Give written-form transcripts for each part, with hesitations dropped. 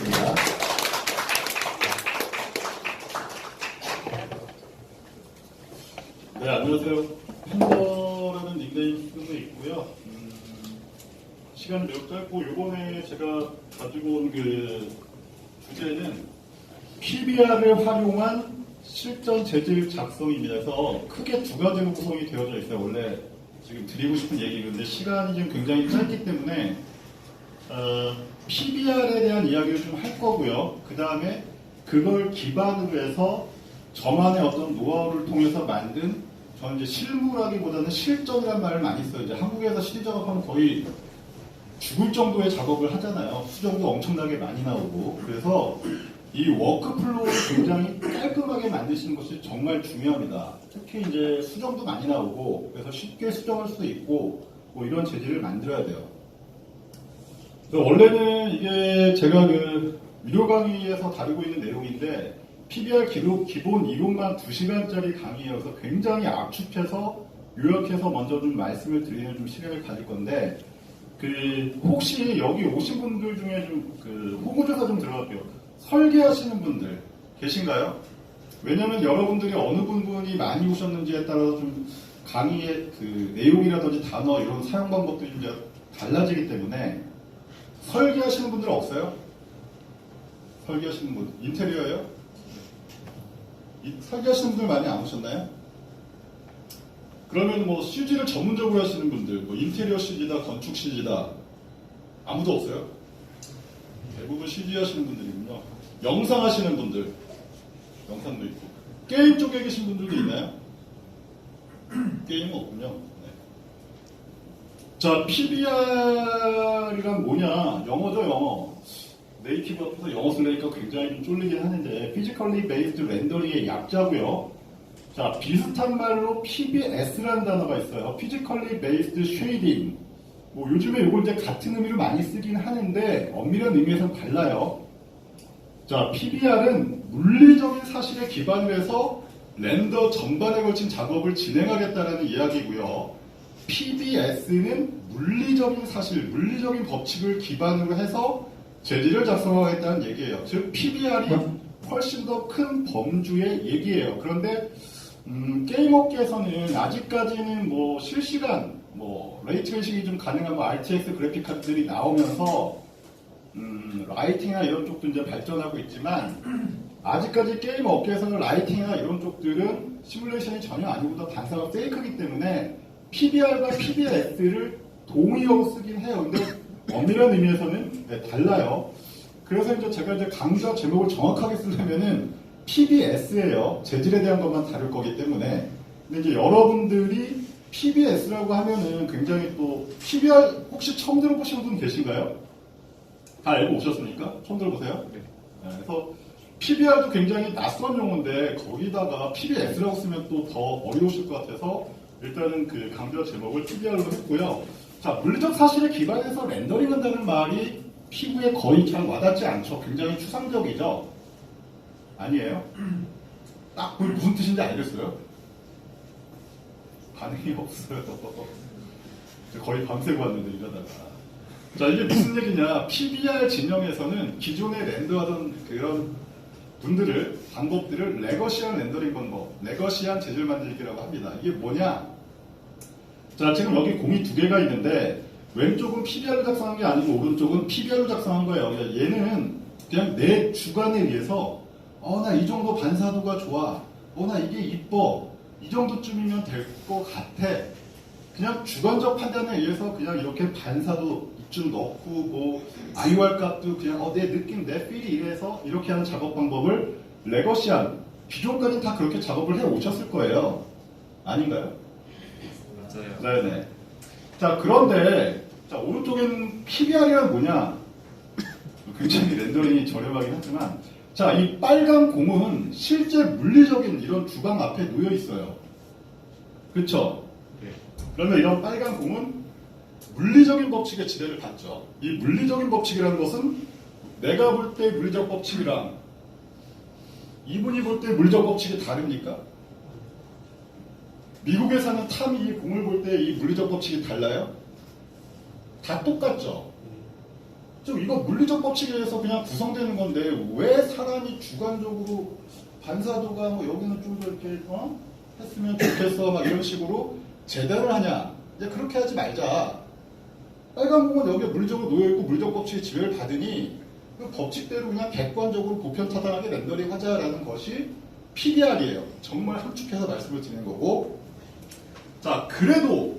부탁드립니다. 네, 안녕하세요. 팬더라는 닉네임 쓰고 있고요. 시간이 매우 짧고 이번에 제가 가지고 온 그 주제는 PBR을 활용한 실전 재질 작성입니다. 그래서 크게 두 가지로 구성이 되어져 있어요. 원래 지금 드리고 싶은 얘기인데 시간이 좀 굉장히 짧기 때문에 PBR에 대한 이야기를 좀 할 거고요. 그 다음에 그걸 기반으로 해서 저만의 어떤 노하우를 통해서 만든, 저는 이제 실무라기보다는 실전이라는 말을 많이 써요. 이제 한국에서 실전 작업하면 거의 죽을 정도의 작업을 하잖아요. 수정도 엄청나게 많이 나오고. 그래서 이 워크플로우를 굉장히 깔끔하게 만드시는 것이 정말 중요합니다. 특히 이제 수정도 많이 나오고, 그래서 쉽게 수정할 수도 있고, 뭐 이런 재질을 만들어야 돼요. 원래는 이게 제가 그 유료 강의에서 다루고 있는 내용인데, PBR 기본 이론만 2시간짜리 강의여서 굉장히 압축해서 요약해서 먼저 좀 말씀을 드리는 좀 시간을 가질 건데, 혹시 여기 오신 분들 중에 좀 호구조사 좀 들어갈게요. 설계하시는 분들 계신가요? 왜냐면 여러분들이 어느 분이 많이 오셨는지에 따라서 좀 강의의 그 내용이라든지 단어 이런 사용 방법도 이제 달라지기 때문에 설계하시는 분들 없어요? 설계하시는 분 인테리어예요? 설계하시는 분들 많이 안 오셨나요? 그러면 뭐 CG를 전문적으로 하시는 분들, 뭐 인테리어 CG다, 건축 CG다 아무도 없어요? 대부분 CG 하시는 분들이군요. 영상 하시는 분들, 영상도 있고. 게임 쪽에 계신 분들도 있나요? 게임은 없군요. 네. 자, PBR이란 뭐냐? 영어죠, 영어. 네이티브 앞에서 영어 쓰려니까 굉장히 좀 쫄리긴 하는데, Physically Based Rendering의 약자고요. 자, 비슷한 말로 PBS라는 단어가 있어요. Physically Based Shading. 뭐 요즘에 이걸 이제 같은 의미로 많이 쓰긴 하는데 엄밀한 의미에서는 달라요. 자, PBR은 물리적인 사실에 기반을 해서 렌더 전반에 걸친 작업을 진행하겠다는 이야기고요. PBS는 물리적인 사실, 물리적인 법칙을 기반으로 해서 재질을 작성하겠다는 얘기예요. 즉 PBR이 훨씬 더 큰 범주의 얘기예요. 그런데 게임 업계에서는 아직까지는 뭐 실시간 레이트레이싱이 좀 가능한 RTX 그래픽 카드들이 나오면서 라이팅이나 이런 쪽도 이제 발전하고 있지만 아직까지 게임 업계에서는 라이팅이나 이런 쪽들은 시뮬레이션이 전혀 아니고 단사가 페이크이기 때문에 PBR과 PBS를 동의어로 쓰긴 해요. 근데 엄밀한 의미에서는 달라요. 그래서 이제 제가 이제 강좌 제목을 정확하게 쓰려면은 PBS예요. 재질에 대한 것만 다룰 거기 때문에. 근데 이제 여러분들이 PBS라고 하면은 굉장히 또 PBR 혹시 처음 들어보신 분 계신가요? 다 알고 오셨습니까? 처음 들어보세요? 네. 그래서 PBR도 굉장히 낯선 용어인데 거기다가 PBS라고 쓰면 또 더 어려우실 것 같아서 일단은 그 강좌 제목을 PBR로 했고요. 자, 물리적 사실에 기반해서 렌더링한다는 말이 피부에 거의 잘 와닿지 않죠. 굉장히 추상적이죠. 아니에요? 딱 그게 무슨 뜻인지 알겠어요? 반응이 없어요. 거의 밤새고 왔는데 이러다가. 자, 이게 무슨 얘기냐? PBR 진영에서는 기존에 렌더하던 그런 방법들을 레거시한 렌더링 방법, 레거시한 재질 만들기라고 합니다. 이게 뭐냐? 자, 지금 여기 공이 두 개가 있는데 왼쪽은 PBR로 작성한 게 아니고 오른쪽은 PBR로 작성한 거예요. 얘는 그냥 내 주관에 의해서 나 이 정도 반사도가 좋아. 나 이게 이뻐. 이 정도쯤이면 될 것 같아. 그냥 주관적 판단에 의해서 그냥 이렇게 반사도 이쯤 넣고 뭐 IOR 값도 그냥 내 느낌, 내 필이 이래서 이렇게 하는 작업 방법을 레거시한, 기존까지는 다 그렇게 작업을 해 오셨을 거예요. 아닌가요? 맞아요. 네네. 자, 그런데 자, 오른쪽에는 PBR이란 뭐냐? 굉장히 렌더링이 저렴하긴 하지만 자, 이 빨간 공은 실제 물리적인 이런 주방 앞에 놓여 있어요. 그렇죠? 네. 그러면 이런 빨간 공은 물리적인 법칙의 지배를 받죠. 이 물리적인 법칙이라는 것은 내가 볼 때 물리적 법칙이랑 이분이 볼 때 물리적 법칙이 다릅니까? 미국에 사는 탐이 이 공을 볼 때 이 물리적 법칙이 달라요? 다 똑같죠. 좀 이거 물리적 법칙에 의해서 그냥 구성되는 건데 왜 사람이 주관적으로 반사도가 뭐 여기는 좀 더 이렇게 했으면 좋겠어 막 이런 식으로 제대로 하냐. 이제 그렇게 하지 말자. 빨간 공은 여기에 물리적으로 놓여있고 물리적 법칙의 지배를 받으니 그 법칙대로 그냥 객관적으로 보편타당하게 렌더링 하자라는 것이 PBR이에요. 정말 함축해서 말씀을 드리는 거고. 자, 그래도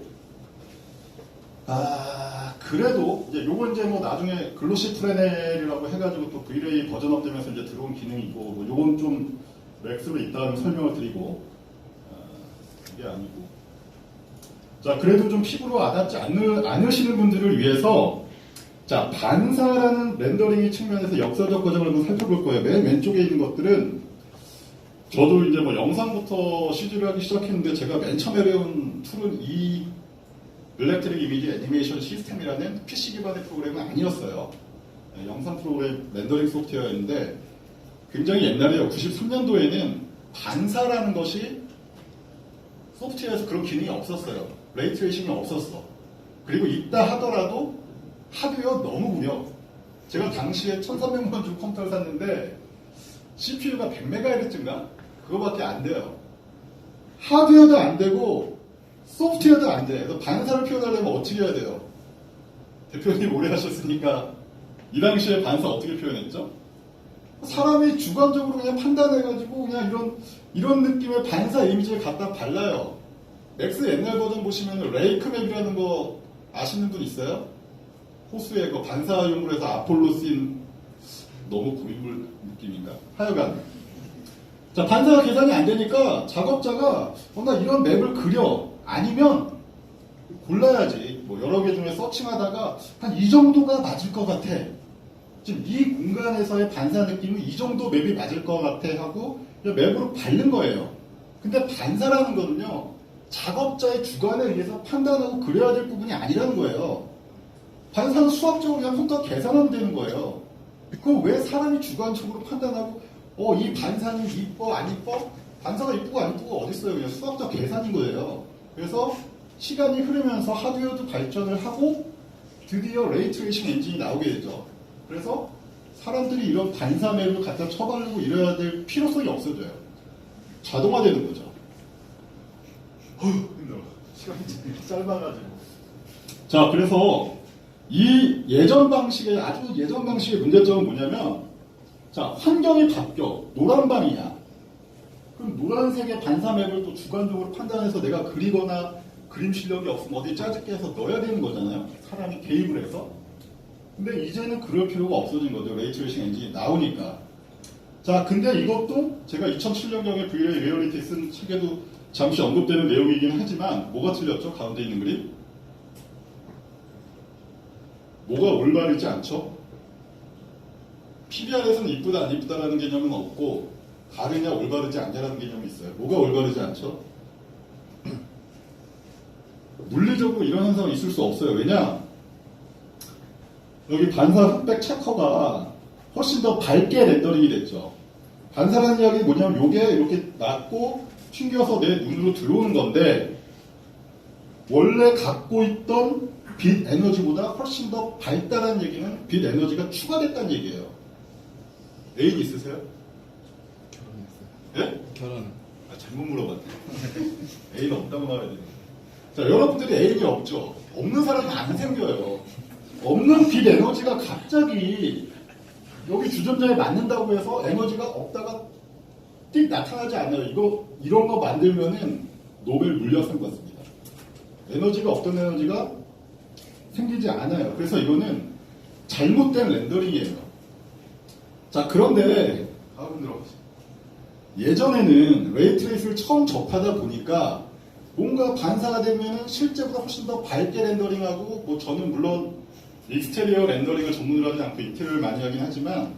이제 요건 이제 뭐 나중에 글로시 프레넬이라고 해가지고 또 V-Ray 버전업 되면서 이제 들어온 기능이고, 뭐 요건 좀 맥스로 이따가 설명을 드리고, 이게 아니고. 자, 그래도 좀 피부로 와닿지 않으시는 분들을 위해서, 자, 반사라는 렌더링의 측면에서 역사적 과정을 한번 살펴볼 거예요. 맨 왼쪽에 있는 것들은, 저도 이제 뭐 영상부터 CG를 하기 시작했는데, 제가 맨 처음에 배운 툴은 이 일렉트릭 이미지 애니메이션 시스템이라는 PC 기반의 프로그램은 아니었어요. 네, 영상 프로그램 렌더링 소프트웨어였는데 굉장히 옛날에요. 93년도에는 반사라는 것이 소프트웨어에서 그런 기능이 없었어요. 레이 트레이싱이 없었어. 그리고 있다 하더라도 하드웨어 너무 구려. 제가 당시에 1300만 원 주고 컴퓨터를 샀는데 CPU가 100MHz인가? 그거밖에 안 돼요. 하드웨어도 안 되고 소프트웨어도 안 돼. 그래서 반사를 표현하려면 어떻게 해야 돼요? 대표님 오래 하셨으니까 이 당시에 반사 어떻게 표현했죠? 사람이 주관적으로 그냥 판단해가지고 그냥 이런 느낌의 반사 이미지를 갖다 발라요. 맥스 옛날 버전 보시면 레이크맵이라는 거 아시는 분 있어요? 호수에 그 반사용으로 해서 아폴로 씬 너무 고인물 느낌인가? 하여간 자, 반사가 계산이 안 되니까 작업자가 나 이런 맵을 그려. 아니면 골라야지. 뭐 여러 개 중에 서칭하다가 한 이 정도가 맞을 것 같아. 지금 이 공간에서의 반사 느낌은 이 정도 맵이 맞을 것 같아 하고 맵으로 바른 거예요. 근데 반사라는 거는요, 작업자의 주관에 의해서 판단하고 그려야 될 부분이 아니라는 거예요. 반사는 수학적으로 그냥 혼자 계산하면 되는 거예요. 그럼 왜 사람이 주관적으로 판단하고 이 반사는 이뻐 안 이뻐? 반사가 이쁘고 안 이쁘고 어딨어요. 그냥 수학적 계산인 거예요. 그래서 시간이 흐르면서 하드웨어도 발전을 하고 드디어 레이 트레이싱 엔진이 나오게 되죠. 그래서 사람들이 이런 반사 맵을 갖다 쳐바르고 이래야 될 필요성이 없어져요. 자동화되는 거죠. 힘들어. 시간이 짧아가지고. 자, 그래서 이 아주 예전 방식의 문제점은 뭐냐면, 자, 환경이 바뀌어. 노란방이냐. 그럼 노란색의 반사 맵을 또 주관적으로 판단해서 내가 그리거나 그림 실력이 없으면 어디 짜집게 해서 넣어야 되는 거잖아요. 사람이 개입을 해서. 근데 이제는 그럴 필요가 없어진 거죠. 레이 트레이싱 엔진이 나오니까. 자, 근데 이것도 제가 2007년경에 V-Ray 리얼리티 쓴 책에도 잠시 언급되는 내용이긴 하지만 뭐가 틀렸죠? 가운데 있는 그림? 뭐가 올바르지 않죠? PBR에서는 이쁘다 안 이쁘다라는 개념은 없고 다르냐 올바르지 않냐라는 개념이 있어요. 뭐가 올바르지 않죠? 물리적으로 이런 현상은 있을 수 없어요. 왜냐? 여기 반사 흑백 체커가 훨씬 더 밝게 렌더링이 됐죠. 반사라는 이야기는 뭐냐면 요게 이렇게 낮고 튕겨서 내 눈으로 들어오는 건데 원래 갖고 있던 빛 에너지보다 훨씬 더 밝다는 얘기는 빛 에너지가 추가됐다는 얘기예요. 애인 있으세요? 결혼했어요. 예? 결혼. 잘못 물어봤네. 애인 없다고 말해야 되네. 자, 여러분들이 애인이 없죠? 없는 사람은 안 생겨요. 없는 빛 에너지가 갑자기 여기 주전자에 맞는다고 해서 에너지가 없다가 띡 나타나지 않아요. 이런 거 만들면은 노벨 물리학상 받습니다. 에너지가 없던 에너지가 생기지 않아요. 그래서 이거는 잘못된 렌더링이에요. 자, 그런데 예전에는 레이 트레이스를 처음 접하다 보니까 뭔가 반사가 되면은 실제보다 훨씬 더 밝게 렌더링하고, 뭐 저는 물론 익스테리어 렌더링을 전문으로 하지 않고 인테리어를 많이 하긴 하지만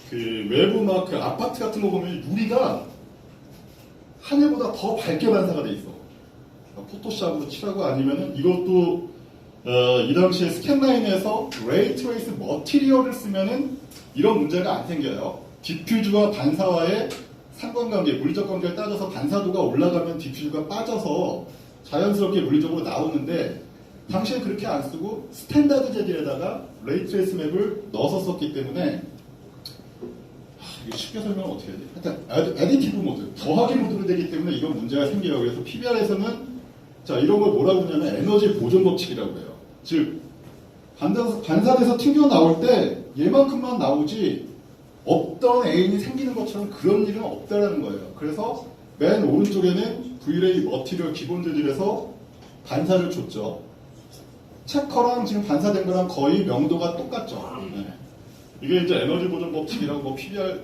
그 외부 막 그 아파트 같은 거 보면 유리가 하늘보다 더 밝게 반사가 돼 있어. 포토샵으로 칠하고 아니면은 이것도 이 당시에 스캔라인에서 레이 트레이스 머티리얼을 쓰면은 이런 문제가 안 생겨요. 디퓨즈와 반사와의 상관관계, 물리적 관계를 따져서 반사도가 올라가면 디퓨즈가 빠져서 자연스럽게 물리적으로 나오는데 당시에 그렇게 안 쓰고 스탠다드 제디에다가 레이트레이스 맵을 넣어서 썼기 때문에 이거 쉽게 설명을 어떻게 해야 돼? 하여튼 에디티브 모드, 더하기 모드로 되기 때문에 이건 문제가 생겨요. 그래서 PBR에서는 자 이런 걸 뭐라고 하냐면 에너지 보존 법칙이라고 해요. 즉 반사돼서 튕겨 나올 때 얘만큼만 나오지 없던 애인이 생기는 것처럼 그런 일은 없다라는 거예요. 그래서 맨 오른쪽에는 V-ray 머티리얼 기본 재질에서 반사를 줬죠. 체커랑 지금 반사된 거랑 거의 명도가 똑같죠. 네. 이게 이제 에너지 보존 법칙이라고 뭐 PBR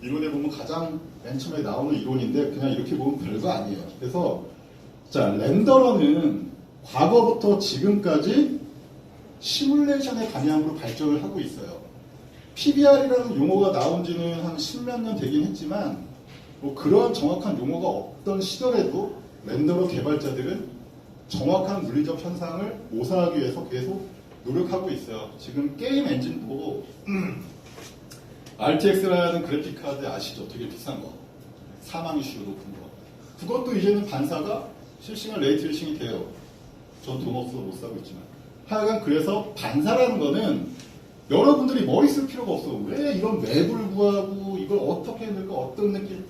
이론에 보면 가장 맨 처음에 나오는 이론인데 그냥 이렇게 보면 별거 아니에요. 그래서 자 렌더러는 과거부터 지금까지 시뮬레이션의 방향으로 발전을 하고 있어요. PBR이라는 용어가 나온 지는 한 10몇 년 되긴 했지만 뭐 그런 정확한 용어가 없던 시절에도 렌더러 개발자들은 정확한 물리적 현상을 모사하기 위해서 계속 노력하고 있어요. 지금 게임 엔진도 RTX라는 그래픽 카드 아시죠? 되게 비싼 거. 사망 이슈 높은 거. 그것도 이제는 반사가 실시간 레이트레이싱이 돼요. 전 돈 없어서 못 사고 있지만. 하여간 그래서 반사라는 거는 여러분들이 머리 쓸 필요가 없어. 왜 이런 맵을 구하고 이걸 어떻게 해야 될까 어떤 느낌.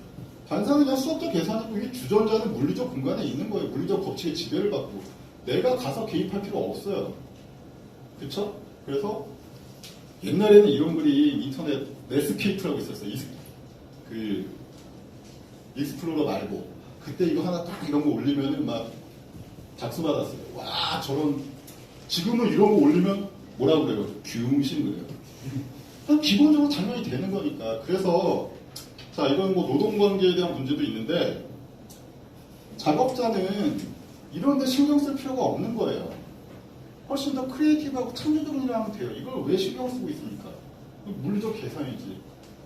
반사는 그냥 수학적 계산이고 이게 주전자는 물리적 공간에 있는 거예요. 물리적 법칙의 지배를 받고. 내가 가서 개입할 필요 없어요. 그쵸? 그래서 옛날에는 이런 그림 인터넷 네스케이프라고 있었어요. 그 익스플로러 말고 그때 이거 하나 딱 이런 거 올리면은 막 박수 받았어요. 와 저런 지금은 이런 거 올리면 뭐라고 그래요? 귀웅신 그래요. 그냥 기본적으로 당연히 되는 거니까. 그래서 자 이건 뭐 노동관계에 대한 문제도 있는데 작업자는 이런 데 신경 쓸 필요가 없는 거예요. 훨씬 더 크리에이티브하고 창조적인 일을 하면 돼요. 이걸 왜 신경 쓰고 있습니까? 물리적 계산이지.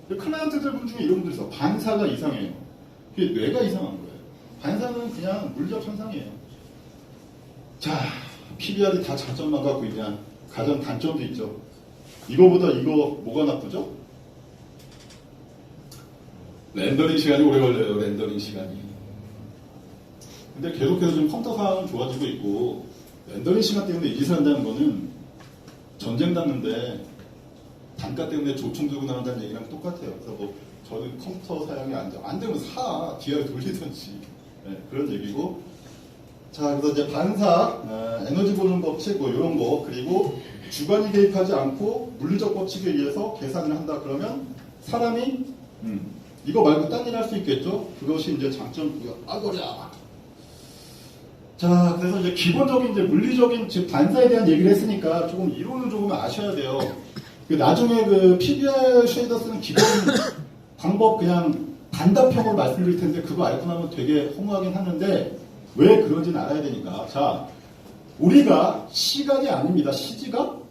클라이언트들 분 중에 이런 분들 있어. 반사가 이상해요. 그게 뇌가 이상한 거예요. 반사는 그냥 물리적 현상이에요. 자, PBR이 다 장점만 갖고 있냐? 가장 단점도 있죠. 이거보다 이거 뭐가 나쁘죠? 렌더링 시간이 오래 걸려요. 렌더링 시간이. 근데 계속해서 지금 컴퓨터 상황은 좋아지고 있고 렌더링 시간 때문에 이 짓을 한다는 거는 전쟁 났는데 단가 때문에 조총 들고 나간다는 얘기랑 똑같아요. 그래서 뭐 저는 컴퓨터 사양이 안 되면 사 DR을 돌리든지 네, 그런 얘기고. 자 그래서 이제 반사, 에너지 보존 법칙 뭐 이런 거 그리고 주관이 개입하지 않고 물리적 법칙에 의해서 계산을 한다 그러면 사람이 이거 말고 딴 일 할 수 있겠죠. 그것이 이제 장점이고요. 아거랴. 자, 그래서 이제 기본적인 이제 물리적인 즉 반사에 대한 얘기를 했으니까 조금 이론을 조금 아셔야 돼요. 나중에 그 PBR 쉐이더 쓰는 기본 방법 그냥 단답형으로 말씀드릴 텐데 그거 알고 나면 되게 허무하긴 하는데 왜 그런지는 알아야 되니까. 자, 우리가 시각이 아닙니다. 시지각?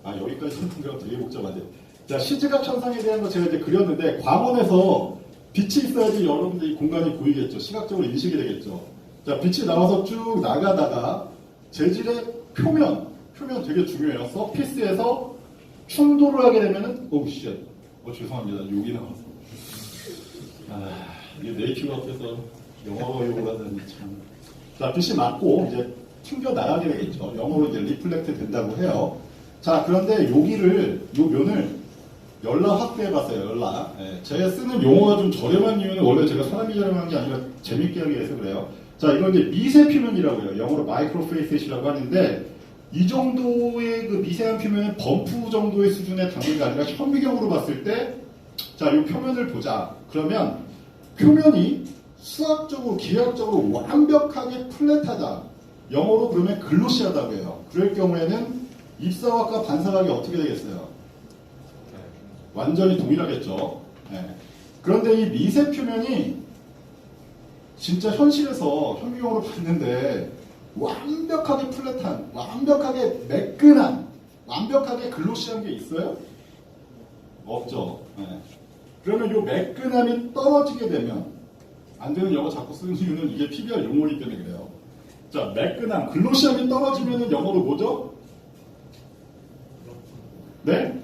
아, 여기까지 설명드리면 되게 복잡한데. 자, 시지각 현상에 대한 거 제가 이제 그렸는데 광원에서 빛이 있어야지 여러분들이 공간이 보이겠죠. 시각적으로 인식이 되겠죠. 자, 빛이 나와서 쭉 나가다가 재질의 표면 되게 중요해요. 서피스에서 충돌을 하게 되면은 죄송합니다. 욕이 나와서. 이게 네이티브 앞에서 영어 욕을 하다니 참. 자, 빛이 맞고 이제 튕겨 나가게 되겠죠. 영어로 이제 리플렉트 된다고 해요. 자, 그런데 요 면을 열라 확대해봤어요. 열라. 네, 제가 쓰는 용어가 좀 저렴한 이유는 원래 제가 사람이 저렴한 게 아니라 재밌게 하기 위해서 그래요. 자, 이건 이제 미세 표면이라고 해요. 영어로 마이크로페이스이라고 하는데 이 정도의 그 미세한 표면은 범프 정도의 수준의 단계가 아니라 현미경으로 봤을 때 자, 이 표면을 보자. 그러면 표면이 수학적으로, 기하학적으로 완벽하게 플랫하다. 영어로 그러면 글로시하다고 해요. 그럴 경우에는 입사각과 반사각이 어떻게 되겠어요? 완전히 동일하겠죠. 네. 그런데 이 미세 표면이 진짜 현실에서 현미경으로 봤는데 완벽하게 플랫한, 완벽하게 매끈한, 완벽하게 글로시한 게 있어요? 없죠. 네. 그러면 이 매끈함이 떨어지게 되면 안 되는 영어 자꾸 쓰는 이유는 이게 PBR 용어이기 때문에 그래요. 자, 매끈함, 글로시함이 떨어지면 영어로 뭐죠? 네?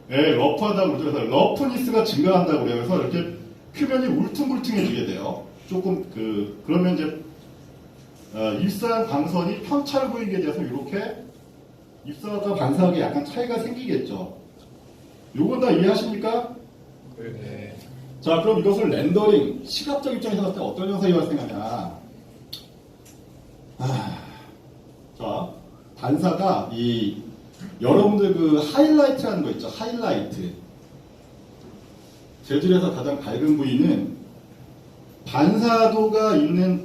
네, 러프하다고 그러죠. 그래서 러프니스가 증가한다고 그래요. 그래서 이렇게 표면이 울퉁불퉁해지게 돼요. 조금 그러면 이제 입사한 광선이 편찰구역에 대해서 이렇게 입사과 반사하게 약간 차이가 생기겠죠. 요건 다 이해하십니까? 네. 자, 그럼 이것을 렌더링, 시각적 입장에서 봤을 때 어떤 현상이 발생하냐. 자, 반사가 여러분들 그 하이라이트라는 거 있죠. 하이라이트. 재질에서 가장 밝은 부위는 반사도가 있는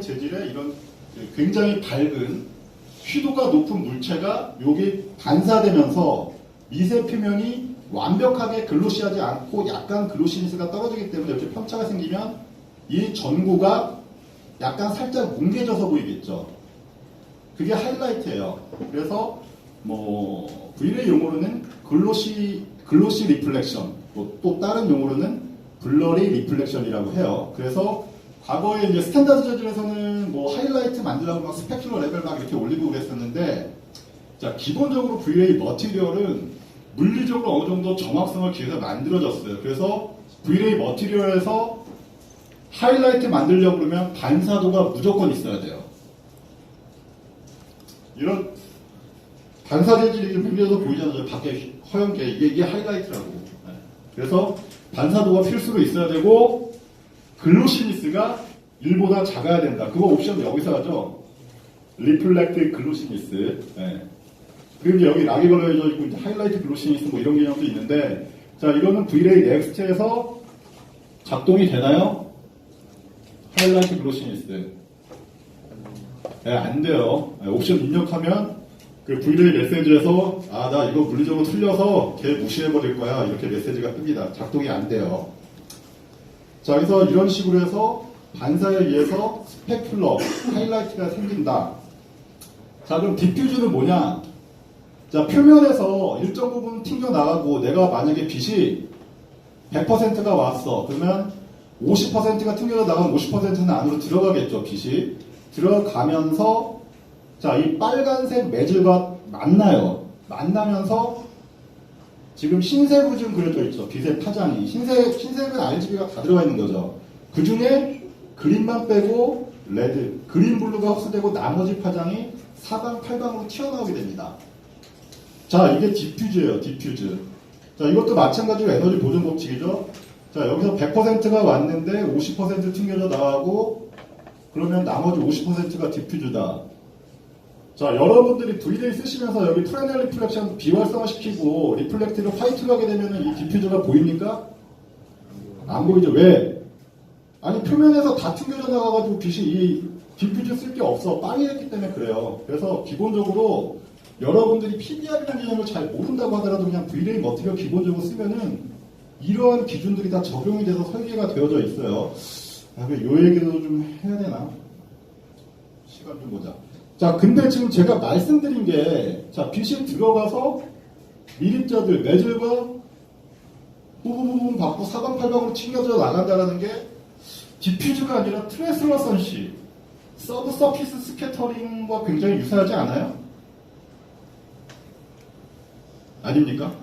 재질에 이런 굉장히 밝은 휘도가 높은 물체가 여기 반사되면서 미세 표면이 완벽하게 글로시하지 않고 약간 글로시니스가 떨어지기 때문에 이렇게 편차가 생기면 이 전구가 약간 살짝 뭉개져서 보이겠죠. 그게 하이라이트예요. 그래서 뭐 V레이 용어로는 글로시 리플렉션, 또 다른 용어로는 블러리 리플렉션이라고 해요. 그래서 과거에 이제 스탠다드 재질에서는 뭐 하이라이트 만들려고 막 스펙큐러 레벨 막 이렇게 올리고 그랬었는데, 자, 기본적으로 V레이 머티리얼은 물리적으로 어느 정도 정확성을 기해서 만들어졌어요. 그래서 V레이 머티리얼에서 하이라이트 만들려고 그러면 반사도가 무조건 있어야 돼요. 이런 반사 재질이 물려서 보이잖아요. 밖에 허연 게 이게 하이라이트라고. 그래서 반사도가 필수로 있어야 되고 글로시니스가 1보다 작아야 된다. 그거 옵션 여기서 하죠. 리플렉트 글로시니스. 그리고 이제 여기 락이 걸려져 있고 이제 하이라이트 글로시니스 뭐 이런 개념도 있는데, 자, 이거는 V레이 넥스트에서 작동이 되나요? 하이라이트 글로시니스. 안 돼요. 옵션 입력하면 그 V레이 메시지에서 나 이거 물리적으로 틀려서 걔 무시해버릴 거야 이렇게 메시지가 뜹니다. 작동이 안 돼요. 자, 그래서 이런 식으로 해서 반사에 의해서 스페큘러, 하이라이트가 생긴다. 자, 그럼 디퓨즈는 뭐냐? 자, 표면에서 일정 부분 튕겨나가고 내가 만약에 빛이 100%가 왔어. 그러면 50%가 튕겨져 나가면 50%는 안으로 들어가겠죠. 빛이. 들어가면서 자, 이 빨간색 매질과 만나요. 만나면서 지금 흰색으로 지금 그려져 있죠. 빛의 파장이. 흰색은 RGB가 다 들어가 있는 거죠. 그 중에 그린만 빼고 레드, 그린 블루가 흡수되고 나머지 파장이 사방, 팔방으로 튀어나오게 됩니다. 자, 이게 디퓨즈예요. 디퓨즈. 자, 이것도 마찬가지로 에너지 보존 법칙이죠. 자, 여기서 100%가 왔는데 50% 튕겨져 나가고 그러면 나머지 50%가 디퓨즈다. 자, 여러분들이 V레이 쓰시면서 여기 프레넬 리플렉션 비활성화 시키고 리플렉트를 화이트로 하게 되면 이 디퓨저가 보입니까? 안 보이죠? 왜? 아니, 표면에서 다 튕겨져 나가가지고 빛이 이 디퓨저 쓸 게 없어. 빵이 했기 때문에 그래요. 그래서 기본적으로 여러분들이 PBR이라는 개념을 잘 모른다고 하더라도 그냥 V레이 머티리얼 기본적으로 쓰면은 이러한 기준들이 다 적용이 돼서 설계가 되어져 있어요. 요 얘기도 좀 해야 되나? 시간 좀 보자. 자, 근데 지금 제가 말씀드린 게, 자, 빛이 들어가서 미립자들, 매질과 부부부분 받고 사방팔방으로 튕겨져 나간다는 게 디퓨즈가 아니라 트랜슬러선시, 서브 서피스 스캐터링과 굉장히 유사하지 않아요? 아닙니까?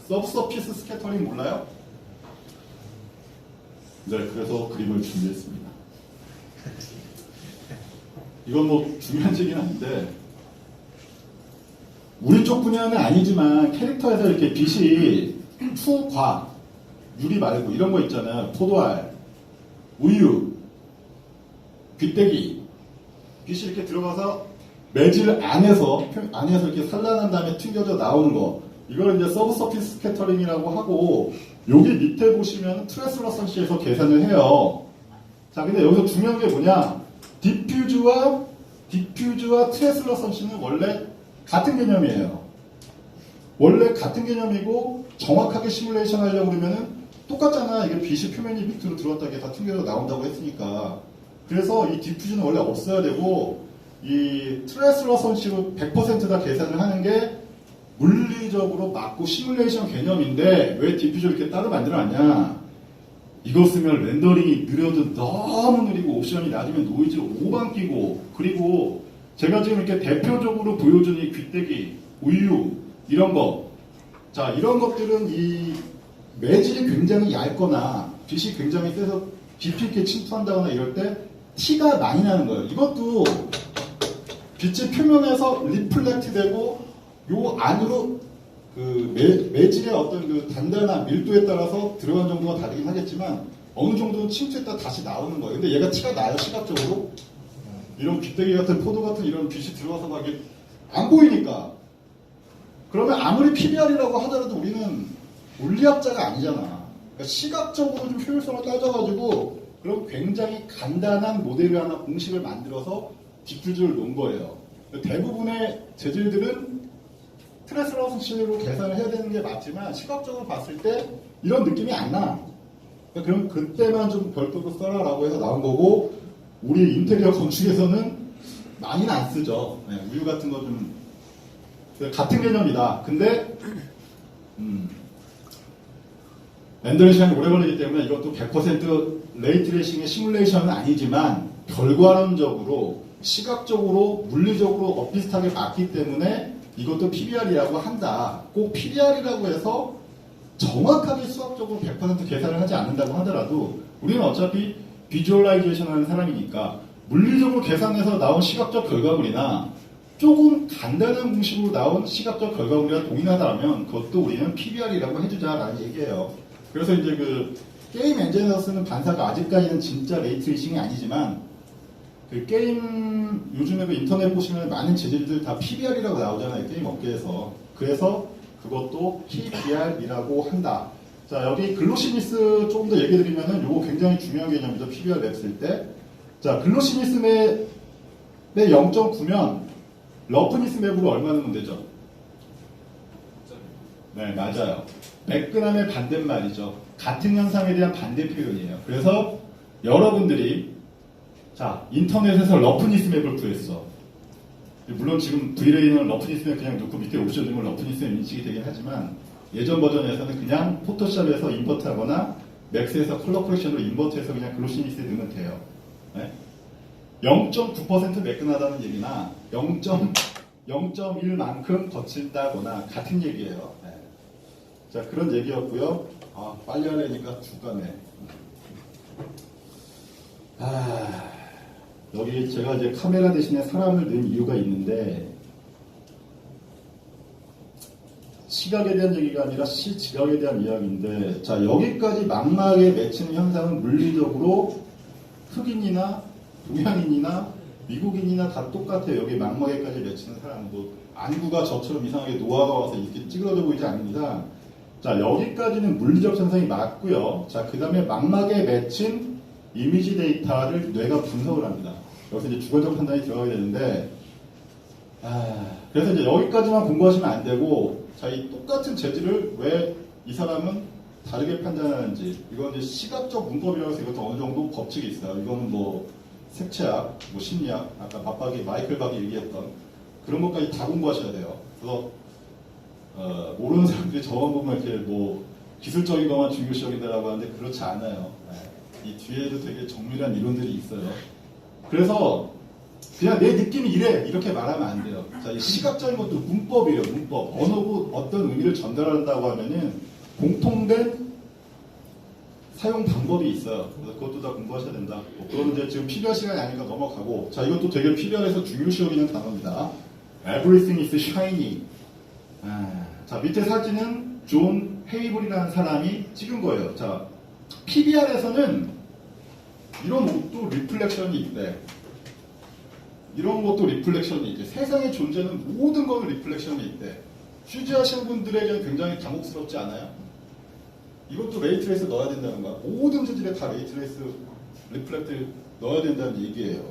서브 서피스 스캐터링 몰라요? 네, 그래서 그림을 준비했습니다. 이건 뭐 중요한 얘기는 아닌데, 우리 쪽 분야는 아니지만 캐릭터에서 이렇게 빛이 투과, 유리 말고 이런 거 있잖아요. 포도알, 우유, 귀때기. 빛이 이렇게 들어가서 매질 안에서 이렇게 산란한 다음에 튕겨져 나오는 거. 이걸 이제 서브 서피스 스캐터링이라고 하고, 여기 밑에 보시면 트랜슬러선시에서 계산을 해요. 자, 근데 여기서 중요한 게 뭐냐? 디퓨즈와 트랜슬러선시는 원래 같은 개념이에요. 원래 같은 개념이고 정확하게 시뮬레이션 하려고 그러면은 똑같잖아. 이게 빛이 표면이 밑으로 들어왔다 이게 다 튕겨서 나온다고 했으니까. 그래서 이 디퓨즈는 원래 없어야 되고 이 트랜슬러선시로 100% 다 계산을 하는 게 물리적으로 맞고 시뮬레이션 개념인데 왜 디퓨저 이렇게 따로 만들어놨냐? 이거 쓰면 렌더링이 느려도 너무 느리고 옵션이 낮으면 노이즈 오반 끼고, 그리고 제가 지금 이렇게 대표적으로 보여준 이 귀때기, 우유 이런 거, 자, 이런 것들은 이 매질이 굉장히 얇거나 빛이 굉장히 세서 깊이 있게 침투한다거나 이럴 때 티가 많이 나는 거예요. 이것도 빛이 표면에서 리플렉트 되고 요 안으로 그 매질의 어떤 그 단단한 밀도에 따라서 들어간 정도가 다르긴 하겠지만 어느 정도 침투했다 다시 나오는 거예요. 근데 얘가 티가 나요, 시각적으로. 이런 귀때기 같은 포도 같은 이런 빛이 들어와서 막 이게 안 보이니까. 그러면 아무리 PBR이라고 하더라도 우리는 물리학자가 아니잖아. 그러니까 시각적으로 좀 효율성을 따져가지고 그럼 굉장히 간단한 모델을 하나 공식을 만들어서 디퓨즈를 놓은 거예요. 대부분의 재질들은 트랜스러런시로 계산을 해야 되는 게 맞지만 시각적으로 봤을 때 이런 느낌이 안 나. 그럼 그때만 좀 별도로 써라라고 해서 나온 거고 우리 인테리어 건축에서는 많이는 안 쓰죠. 네, 우유 같은 거 좀 같은 개념이다. 근데 렌더링 시간이 오래 걸리기 때문에 이것도 100% 레이트레이싱의 시뮬레이션은 아니지만 결과론적으로 시각적으로 물리적으로 비슷하게 맞기 때문에 이것도 PBR이라고 한다. 꼭 PBR이라고 해서 정확하게 수학적으로 100% 계산을 하지 않는다고 하더라도 우리는 어차피 비주얼라이제이션 하는 사람이니까 물리적으로 계산해서 나온 시각적 결과물이나 조금 간단한 공식으로 나온 시각적 결과물이랑 동일하다면 그것도 우리는 PBR이라고 해주자라는 얘기예요. 그래서 이제 그 게임 엔진에서 쓰는 반사가 아직까지는 진짜 레이트레이싱이 아니지만 그 게임 요즘에 그 인터넷 보시면 많은 재질들 다 PBR이라고 나오잖아요. 게임 업계에서. 그래서 그것도 PBR이라고 한다. 자, 여기 글로시니스 조금 더 얘기 드리면은 요거 굉장히 중요한 개념이죠. PBR 맵 쓸 때. 자, 글로시니스 맵의 0.9면 러프니스 맵으로 얼마 넣으면 되죠? 네, 맞아요. 매끈함의 반대말이죠. 같은 현상에 대한 반대 표현이에요. 그래서 여러분들이 자, 인터넷에서 러프니스 맵을 구했어. 물론 지금 V레이는 러프니스 맵 그냥 넣고 밑에 옵션 주면 러프니스 맵 인식이 되긴 하지만 예전 버전에서는 그냥 포토샵에서 인버트하거나 맥스에서 컬러 코렉션으로 인버트해서 그냥 글로시니스에 넣으면 돼요. 네? 0.9% 매끈하다는 얘기나 0.1만큼 거친다거나 같은 얘기예요. 네. 자, 그런 얘기였고요. 아, 빨리 하려니까 죽가네. 여기 제가 이제 카메라 대신에 사람을 넣은 이유가 있는데 시각에 대한 얘기가 아니라 시지각에 대한 이야기인데 자, 여기까지 망막에 맺히는 현상은 물리적으로 흑인이나 동양인이나 미국인이나 다 똑같아요. 여기 망막에까지 맺히는 사람도 안구가 저처럼 이상하게 노화가 와서 이렇게 찌그러져 보이지 않습니다. 자, 여기까지는 물리적 현상이 맞고요. 자, 그 다음에 망막에 맺힌 이미지 데이터를 뇌가 분석을 합니다. 여기서 이제 주관적 판단이 들어가야 되는데 그래서 이제 여기까지만 공부하시면 안 되고 자, 이 똑같은 재질을 왜 이 사람은 다르게 판단하는지 이건 이제 시각적 문법이라고 해서 이것도 어느 정도 법칙이 있어요. 이거는 뭐 색채학, 뭐 심리학, 아까 마이클 박이 얘기했던 그런 것까지 다 공부하셔야 돼요. 그래서 모르는 사람들이 저만 보면 이렇게 뭐 기술적인 것만 중요시 여긴다라고 하는데 그렇지 않아요. 이 뒤에도 되게 정밀한 이론들이 있어요. 그래서 그냥 내 느낌이 이래 이렇게 말하면 안 돼요. 자, 이 시각적인 것도 문법이에요. 문법. 언어고 어떤 의미를 전달한다고 하면은 공통된 사용 방법이 있어요. 그래서 그것도 다 공부하셔야 된다. 그거는 이제 지금 PBR 시간이 아니니까 넘어가고 자, 이것도 되게 PBR에서 중요시 여기는 단어입니다. Everything is shiny. 자, 밑에 사진은 존 헤이블이라는 사람이 찍은 거예요. 자, PBR에서는 이런 옷도 리플렉션이 있대. 이런 것도 리플렉션이 있대. 세상에 존재하는 모든 거는 리플렉션이 있대. 휴지 하시는 분들에게는 굉장히 당혹스럽지 않아요? 이것도 레이트레이스 넣어야 된다는 거야. 모든 재질에 다 레이트레이스, 리플렉트 넣어야 된다는 얘기예요.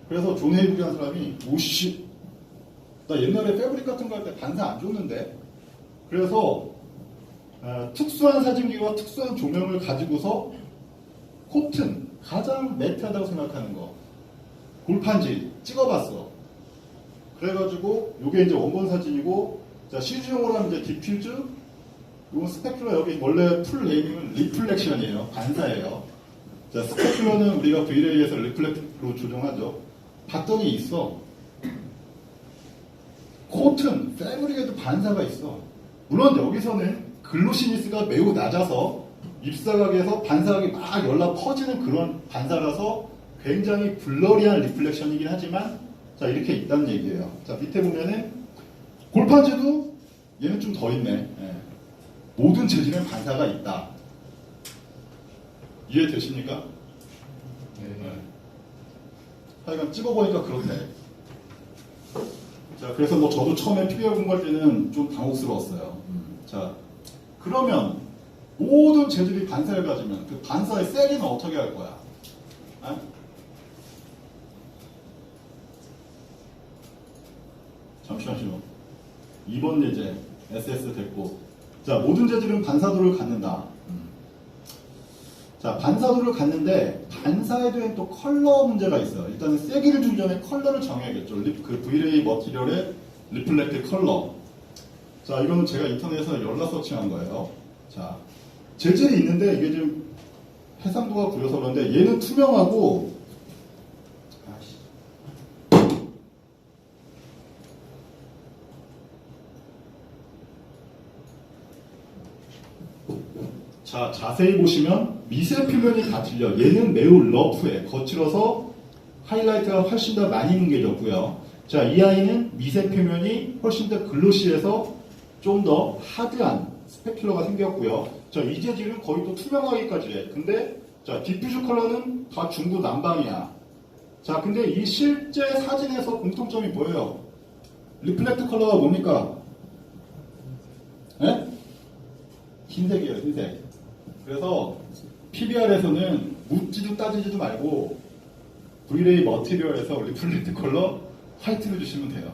그래서 존 헤이블이라는 사람이 오씨, 나 옛날에 패브릭 같은 거 할 때 반사 안 줬는데 그래서 특수한 사진기와 특수한 조명을 가지고서 코튼, 가장 매트하다고 생각하는 거 골판지 찍어봤어. 그래가지고 요게 이제 원본 사진이고 자, CG용으로 하면 이제 디퓨즈, 요건 스페큘러. 여기 원래 풀 네임은 리플렉션이에요. 반사예요. 자, 스페큘러는 우리가 V레이에서 리플렉트로 조정하죠. 봤더니 있어. 코튼, 패브릭에도 반사가 있어. 물론 여기서는 글로시니스가 매우 낮아서 입사각에서 반사각이 막 연락 퍼지는 그런 반사라서 굉장히 블러리한 리플렉션이긴 하지만 자 이렇게 있다는 얘기예요. 자 밑에 보면은 골판지도 얘는 좀 더 있네. 예. 모든 재질엔 반사가 있다. 이해되십니까? 네. 하여간 찍어보니까 그렇네. 자, 그래서 뭐 저도 처음에 PBR 공부할 때는 좀 당혹스러웠어요. 자, 그러면 모든 재질이 반사를 가지면 그 반사의 세기는 어떻게 할 거야? 아? 잠시만요. 2번 예제 SS 됐고, 자 모든 재질은 반사도를 갖는다. 자 반사도를 갖는데 반사에 대한 또 컬러 문제가 있어요. 일단은 세기를 주기 전에 컬러를 정해야겠죠. 그 V-ray 머티리얼의 리플렉트 컬러. 자 이거는 제가 인터넷에서 열라 서칭한 거예요. 자 재질이 있는데 이게 좀 해상도가 구려서 그런데 얘는 투명하고 자, 자세히 보시면 미세 표면이 다 틀려. 얘는 매우 러프해. 거칠어서 하이라이트가 훨씬 더 많이 뭉개졌고요. 자, 이 아이는 미세 표면이 훨씬 더 글로시해서 좀 더 하드한 스페큘러가 생겼고요. 자, 이 재질은 거의 또 투명하기까지 해. 근데 자, 디퓨즈 컬러는 다 중구 난방이야. 자, 근데 이 실제 사진에서 공통점이 뭐예요? 리플렉트 컬러가 뭡니까? 네? 흰색이에요, 흰색. 그래서 PBR에서는 묻지도 따지지도 말고 V-ray 머티리얼에서 리플렉트 컬러 화이트를 주시면 돼요.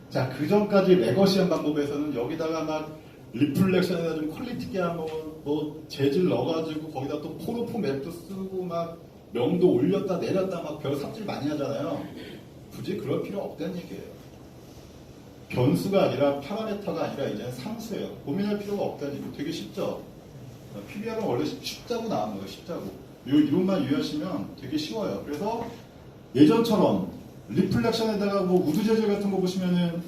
자, 그 전까지 레거시한 방법에서는 여기다가 막 리플렉션에다 좀 퀄리티한 뭐 재질 넣어가지고 거기다 또 포로포 맵도 쓰고 막 명도 올렸다 내렸다 막 별 삽질 많이 하잖아요. 굳이 그럴 필요 없다는 얘기예요. 변수가 아니라 파라메터가 아니라 이제는 상수예요. 고민할 필요가 없다는 얘기. 되게 쉽죠? PBR은 원래 쉽자고 나온 거예요. 쉽자고. 이 이론만 유의하시면 되게 쉬워요. 그래서 예전처럼 리플렉션에다가 뭐 우드 재질 같은 거 보시면은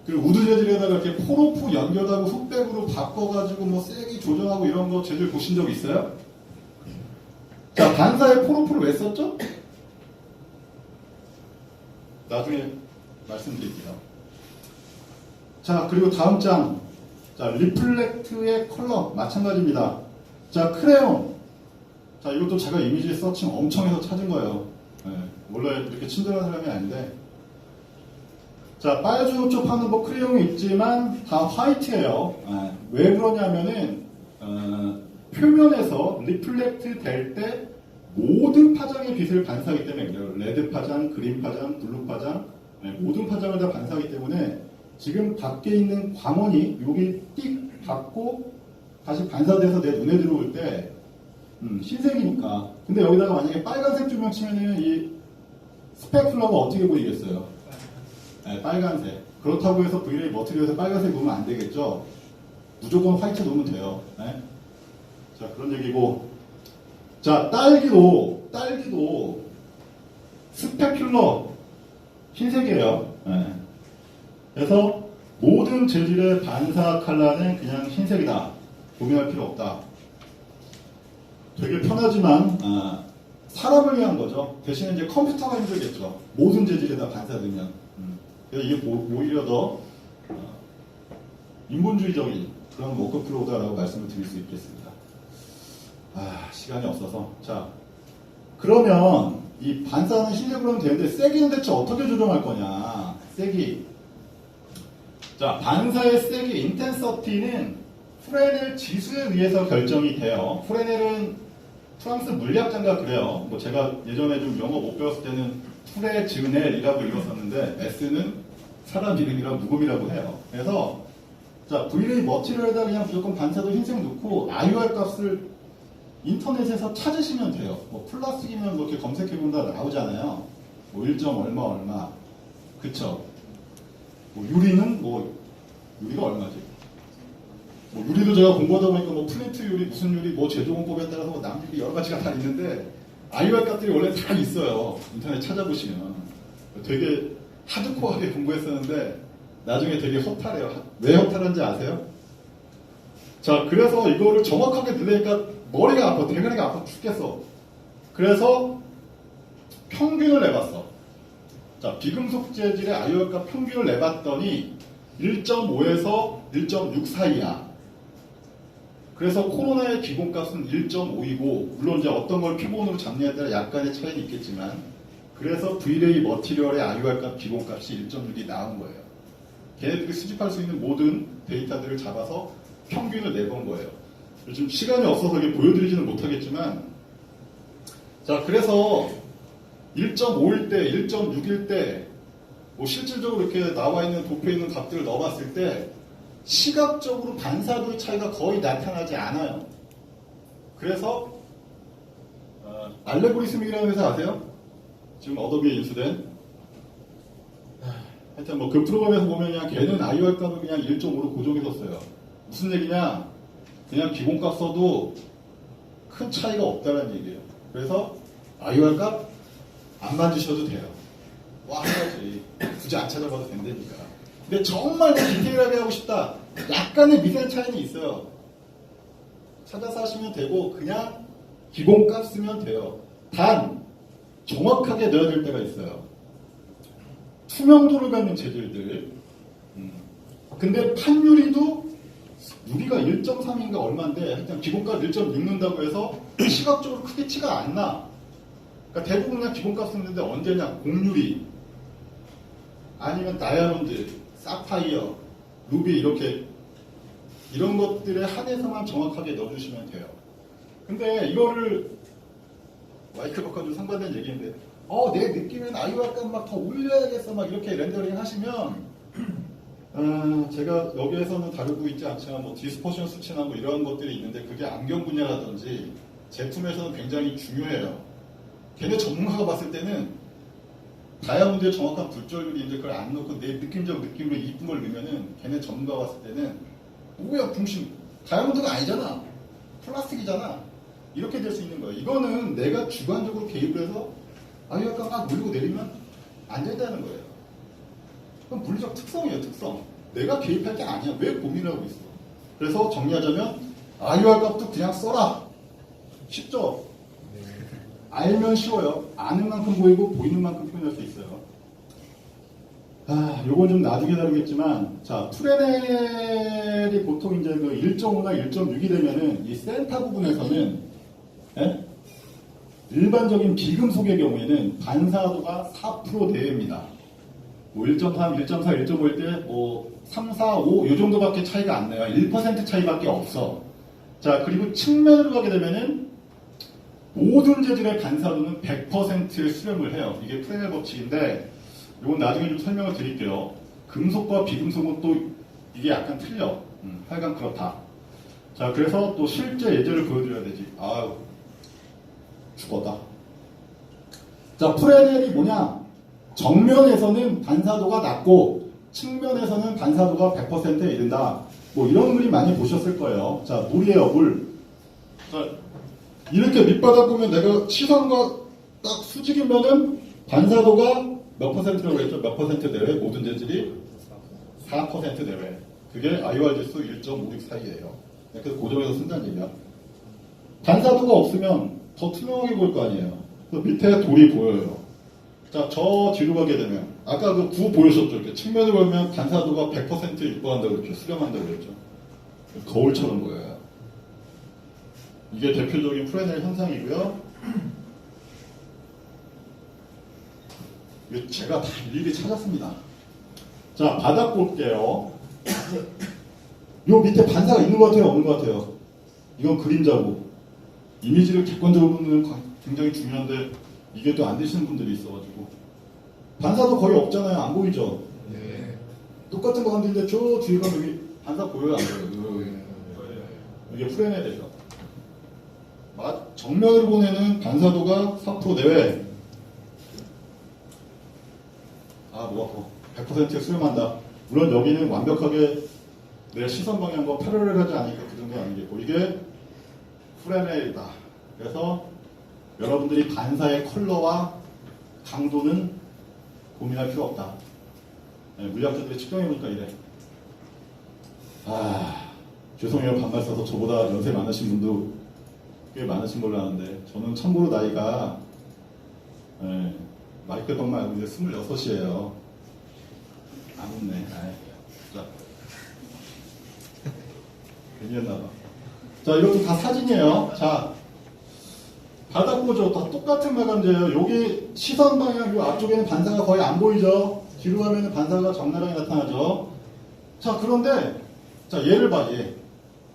그 우드 재질에다가 이렇게 포로포 연결하고 흑백으로 바꿔가지고 뭐 세기 조정하고 이런 거 재질 보신 적 있어요? 자, 반사에 포로포를 왜 썼죠? 나중에 말씀드릴게요. 자, 그리고 다음 장. 자, 리플렉트의 컬러 마찬가지입니다. 자, 크레용. 자, 이것도 제가 이미지 서칭 엄청 해서 찾은 거예요. 네, 원래 이렇게 친절한 사람이 아닌데. 자, 빨주노초 파는 뭐 크레용이 있지만 다 화이트예요. 네, 왜 그러냐면은 표면에서 리플렉트 될 때 모든 파장의 빛을 반사하기 때문에 그래요. 레드 파장, 그린 파장, 블루 파장, 네, 모든 파장을 다 반사하기 때문에 지금 밖에 있는 광원이 여기 띡 닿고 다시 반사돼서 내 눈에 들어올 때 흰색이니까. 근데 여기다가 만약에 빨간색 조명 치면은 이 스페큘러가 어떻게 보이겠어요? 네, 빨간색. 그렇다고 해서 V-ray 머티리얼에서 빨간색 놓으면 안 되겠죠? 무조건 화이트 놓으면 돼요. 네? 자, 그런 얘기고. 자, 딸기도 스페큘러 흰색이에요. 네. 그래서 모든 재질의 반사 컬러는 그냥 흰색이다. 고민할 필요 없다. 되게 편하지만 사람을 위한 거죠. 대신에 이제 컴퓨터가 힘들겠죠. 모든 재질에다 반사되면. 그래서 이게 오히려 더 인본주의적인 그런 워크플로우다라고 말씀을 드릴 수 있겠습니다. 시간이 없어서. 자, 그러면 이 반사는 실력으로 하면 되는데 세기는 대체 어떻게 조정할 거냐? 세기. 자, 반사의 세기 인텐서티는 프레넬 지수에 의해서 결정이 돼요. 프레넬은 프랑스 물리학자인가 그래요. 뭐 제가 예전에 좀 영어 못 배웠을 때는 프레즈넬이라고 읽었었는데 S는 사람 이름이라고 묵음이라고 해요. 그래서 자, V-ray 머티리얼에다 그냥 무조건 반사도 흰색 넣고 IOR 값을 인터넷에서 찾으시면 돼요. 뭐 플라스틱이면 뭐 이렇게 검색해본다 나오잖아요. 뭐 1. 얼마. 그쵸? 뭐 유리는 유리가 얼마지? 뭐 유리도 제가 공부하다 보니까 뭐 플린트 유리, 무슨 유리, 뭐 제조공법에 따라서 뭐 남유리 여러 가지가 다 있는데 IOR 값들이 원래 다 있어요. 인터넷 찾아보시면. 되게 하드코어하게 공부했었는데 나중에 되게 허탈해요. 왜 허탈한지 아세요? 자, 그래서 이거를 정확하게 들으니까 머리가 아파, 대가리가 아파 죽겠어. 그래서 평균을 내봤어. 자, 비금속 재질의 아이오값 평균을 내봤더니 1.5에서 1.6 사이야. 그래서 코로나의 기본값은 1.5이고, 물론 이제 어떤 걸 표본으로 잡느냐에 따라 약간의 차이는 있겠지만, 그래서 V레이 머티리얼의 아이오값 기본값이 1.6이 나온 거예요. 걔네들이 수집할 수 있는 모든 데이터들을 잡아서 평균을 내본 거예요. 요즘 시간이 없어서 이게 보여드리지는 못하겠지만, 자, 그래서 1.5일 때, 1.6일 때, 뭐 실질적으로 이렇게 나와 있는 도표에 있는 값들을 넣어봤을 때 시각적으로 반사도의 차이가 거의 나타나지 않아요. 그래서 알레고리스믹이라는 회사 아세요? 지금 어도비에 인수된. 하여튼 뭐 그 프로그램에서 보면 그냥 걔는 IOR 값을 그냥 1.5로 고정해서 써요. 무슨 얘기냐? 그냥 기본값 써도 큰 차이가 없다는 얘기예요. 그래서 IOR 값 안 만드셔도 돼요. 와, 해야지. 굳이 안 찾아봐도 된다니까. 근데 정말 디테일하게 하고 싶다. 약간의 미세한 차이는 있어요. 찾아서 하시면 되고 그냥 기본값 쓰면 돼요. 단 정확하게 넣어야 될 때가 있어요. 투명도를 갖는 재질들. 근데 판유리도 유리가 1.3인가 얼마인데 하여튼 기본값 1.6는다고 해서 시각적으로 크게 티가 안 나. 그러니까 대부분 그냥 기본값 쓰는데 언제냐? 공유리 아니면 다이아몬드, 사파이어, 루비 이렇게 이런 것들에 한해서만 정확하게 넣어주시면 돼요. 근데 이거를 마이클 버커도 상반된 얘기인데 내 느낌엔 아이오R 값 막 더 올려야겠어 막 이렇게 렌더링 하시면 제가 여기에서는 다루고 있지 않지만 뭐 디스퍼션 수치나 뭐 이런 것들이 있는데 그게 안경 분야라든지 제품에서는 굉장히 중요해요. 걔네 전문가가 봤을 때는 다이아몬드의 정확한 불절률인데 그걸 안 넣고 내 느낌적 느낌으로 이쁜 걸 넣으면은 걔네 전문가가 봤을 때는 뭐야 붕신 다이아몬드가 아니잖아 플라스틱이잖아 이렇게 될 수 있는 거예요. 이거는 내가 주관적으로 개입을 해서 아이오R 막 올리고 내리면 안 된다는 거예요. 그건 물리적 특성이에요. 특성. 내가 개입할 게 아니야. 왜 고민을 하고 있어. 그래서 정리하자면 아이오R 값도 그냥 써라. 쉽죠? 알면 쉬워요. 아는 만큼 보이고 보이는 만큼 표현할 수 있어요. 요건 좀 나중에 다루겠지만, 자, 프레넬이 보통 이제 그 1.5나 1.6이 되면은 이 센터 부분에서는 일반적인 비금속의 경우에는 반사도가 4% 내외입니다. 뭐 1.3, 1.4, 1.5일 때 뭐 3, 4, 5 요 정도밖에 차이가 안 나요. 1% 차이밖에 없어. 자, 그리고 측면으로 가게 되면은 모든 재질의 반사도는 100%의 수렴을 해요. 이게 프레넬 법칙인데 이건 나중에 좀 설명을 드릴게요. 금속과 비금속은 또 이게 약간 틀려. 하여간 그렇다. 자, 그래서 또 실제 예제를 보여드려야 되지. 아유, 죽었다. 자, 프레넬이 뭐냐? 정면에서는 반사도가 낮고 측면에서는 반사도가 100%에 이른다. 뭐 이런 그림 많이 보셨을 거예요. 자, 물이에요, 물. 자, 이렇게 밑바닥 보면 내가 시선과 딱 수직이면은 반사도가 몇 퍼센트라고 했죠? 몇 퍼센트 내외? 모든 재질이 4% 내외. 그게 IOR 지수 1.56 사이예요. 그래서 고정해서 쓴다는 얘기야. 반사도가 없으면 더 투명하게 보일 거 아니에요. 그래서 밑에 돌이 보여요. 자, 저 뒤로 가게 되면 아까 그 구 보여줬죠? 이렇게 측면을 보면 반사도가 100% 육박한다고 그랬죠? 수렴한다고 그랬죠? 거울처럼 보여요. 이게 대표적인 프레넬 현상이고요. 이거 제가 다 일일이 찾았습니다. 자, 바닥 볼게요. 요 밑에 반사가 있는 것 같아요? 없는 것 같아요? 이건 그림자고. 이미지를 객관적으로 보는 건 굉장히 중요한데 이게 또 안 되시는 분들이 있어가지고. 반사도 거의 없잖아요. 안 보이죠? 네. 똑같은 거 하는데 저 뒤에 가면 여기 반사 보여요? 안 보여요? 이게 프레넬이에요. 정면으로 보내는 반사도가 4% 내외. 뭐 100% 수렴한다. 물론 여기는 완벽하게 내 시선 방향과 패러렐하지 않으니까 그 정도 아니겠고 이게 프레넬이다. 그래서 여러분들이 반사의 컬러와 강도는 고민할 필요 없다. 물리학자들이 측정해보니까 이래. 죄송해요. 반말 써서 저보다 연세 많으신 분도 꽤 많으신 걸로 아는데 저는 참고로 나이가 마이크 떡만 알고 이제 26이에요. 안 웃네. 자, 괜히 했나봐. 자, 이것도 다 사진이에요. 자, 바닥보조 다 똑같은 마감재예요. 여기 시선 방향 요 앞쪽에는 반사가 거의 안 보이죠. 뒤로 가면 반사가 적나라하게 나타나죠. 자, 그런데 자, 얘를 봐. 얘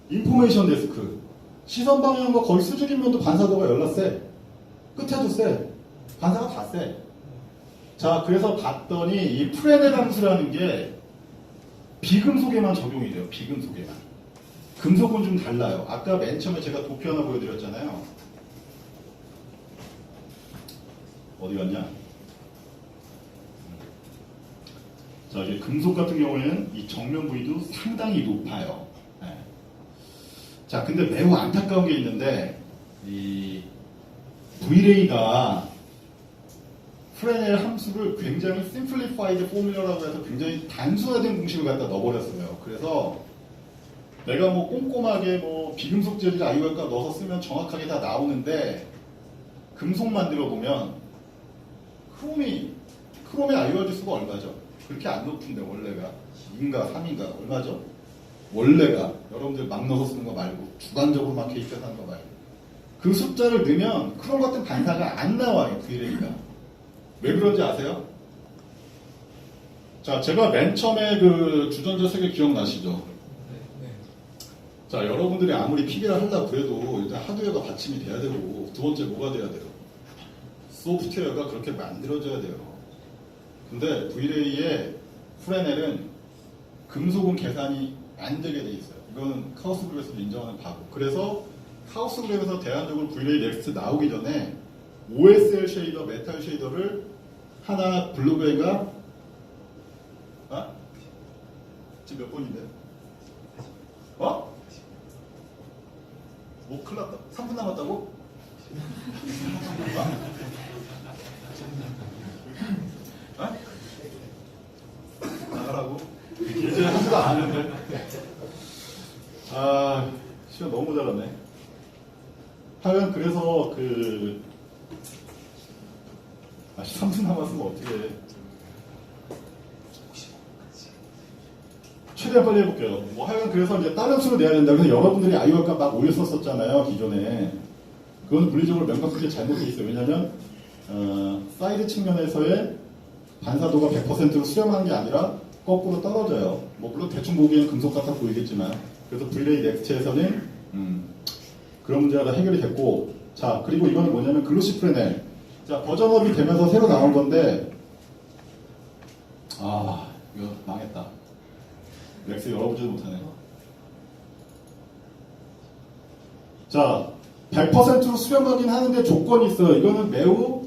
인포메이션 데스크 시선 방향과 거의 수직이면도 반사도가 열나 세. 끝에도 세. 반사가 다 세. 자, 그래서 봤더니 이 프레네 함수라는 게 비금속에만 적용이 돼요. 비금속에만. 금속은 좀 달라요. 아까 맨 처음에 제가 도표 하나 보여드렸잖아요. 어디 갔냐? 자, 이게 금속 같은 경우에는 이 정면 부위도 상당히 높아요. 네. 자, 근데 매우 안타까운 게 있는데 이 V레이가 프레넬 함수를 굉장히 심플리파이드 포뮬러라고 해서 굉장히 단순화된 공식을 갖다 넣어버렸어요. 그래서 내가 뭐 꼼꼼하게 뭐 비금속 재질 아이오가 넣어서 쓰면 정확하게 다 나오는데 금속 만들어 보면 크롬의 아이오 지수가 얼마죠? 그렇게 안 높은데 원래가 2인가 3인가 얼마죠? 원래가 여러분들 막 넣어서 쓰는 거 말고 주관적으로 막 개입해서 하는 거 말고 그 숫자를 넣으면 크롬 같은 반사가 안 나와요. V레이가. 왜 그런지 아세요? 자, 제가 맨 처음에 그 주전자 세계 기억나시죠? 네. 자, 여러분들이 아무리 PB를 하려고 그래도 일단 하드웨어가 받침이 돼야 되고 두 번째 뭐가 돼야 돼요? 소프트웨어가 그렇게 만들어져야 돼요. 근데 V레이의 프레넬은 금속은 계산이 안 되게 돼 있어요. 이거는 카오스 그룹에서 인정하는 바고. 그래서 카오스 그룹에서 대안적으로 V레이 넥스트 나오기 전에 OSL 쉐이더, 메탈 쉐이더를 하나 블루베이가 지금 몇 번인데? 뭐 큰일 났다. 3분 남았다고? 나가라고? 이제 하지도 않았는데. 시간 너무 모자랐네. 하여간 그래서 3분 남았으면 어떻게 해. 최대한 빨리 해볼게요. 뭐 하여간 그래서 이제 다른 수를 내야 된다. 그래서 여러분들이 아이오가 막 올렸었잖아요. 기존에. 그건 물리적으로 명확하게 잘못되어 있어요. 왜냐하면 사이드 측면에서의 반사도가 100%로 수렴하는 게 아니라 거꾸로 떨어져요. 뭐 물론 대충 보기에는 금속 같아 보이겠지만 그래서 V레이 넥스트에서는 그런 문제가 다 해결이 됐고 자 그리고 이거는 뭐냐면 글로시 프레넬 자 버전업이 되면서 새로 나온 건데 이거 망했다. 렉스 열어보지도 못하네. 자 100%로 수렴하긴 하는데 조건이 있어요. 이거는 매우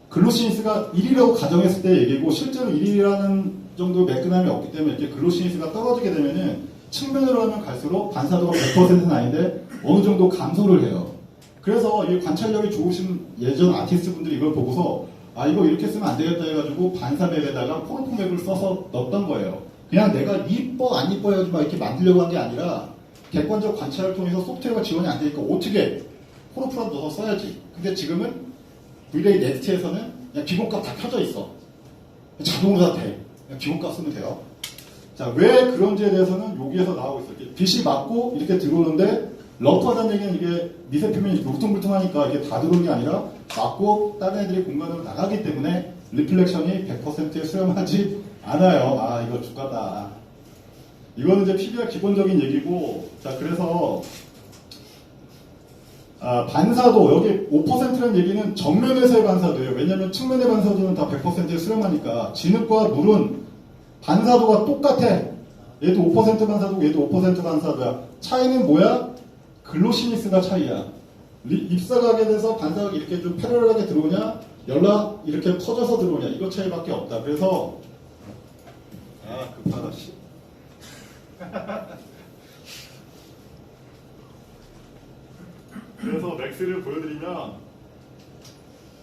글로시니스가 1이라고 가정했을 때 얘기고 실제로 1이라는 정도 매끈함이 없기 때문에 이렇게 글로시니스가 떨어지게 되면은 측면으로 하면 갈수록 반사도가 100%는 아닌데 어느 정도 감소를 해요. 그래서 이 관찰력이 좋으신 예전 아티스트 분들이 이걸 보고서 이거 이렇게 쓰면 안 되겠다 해가지고 반사맵에다가 포르프 맵을 써서 넣었던 거예요. 그냥 내가 이뻐 안 이뻐 해가지고 막 이렇게 만들려고 한 게 아니라 객관적 관찰을 통해서 소프트웨어가 지원이 안 되니까 어떻게 포르프라도 넣어서 써야지. 근데 지금은 V레이 넥스트에서는 그냥 기본값 다 켜져 있어. 자동으로 다 돼. 그냥 기본값 쓰면 돼요. 자, 왜 그런지에 대해서는 여기에서 나오고 있어요. 이렇게 빛이 맞고 이렇게 들어오는데 러프하다는 얘기는 이게 미세 표면이 울퉁불퉁하니까 이게 다 들어오는 게 아니라 맞고 다른 애들이 공간으로 나가기 때문에 리플렉션이 100%에 수렴하지 않아요. 이거 죽겠다. 이거는 이제 PBR 기본적인 얘기고 자, 그래서 반사도 여기 5%라는 얘기는 정면에서의 반사도예요. 왜냐하면 측면의 반사도는 다 100%에 수렴하니까 진흙과 물은 반사도가 똑같아. 얘도 5% 반사도고 얘도 5% 반사도야. 차이는 뭐야? 글로시니스가 차이야. 입사각에 대해서 반사가 이렇게 좀 패러럴하게 들어오냐 연락 이렇게 퍼져서 들어오냐 이거 차이밖에 없다. 그래서 급하다 씨. 그래서 맥스를 보여드리면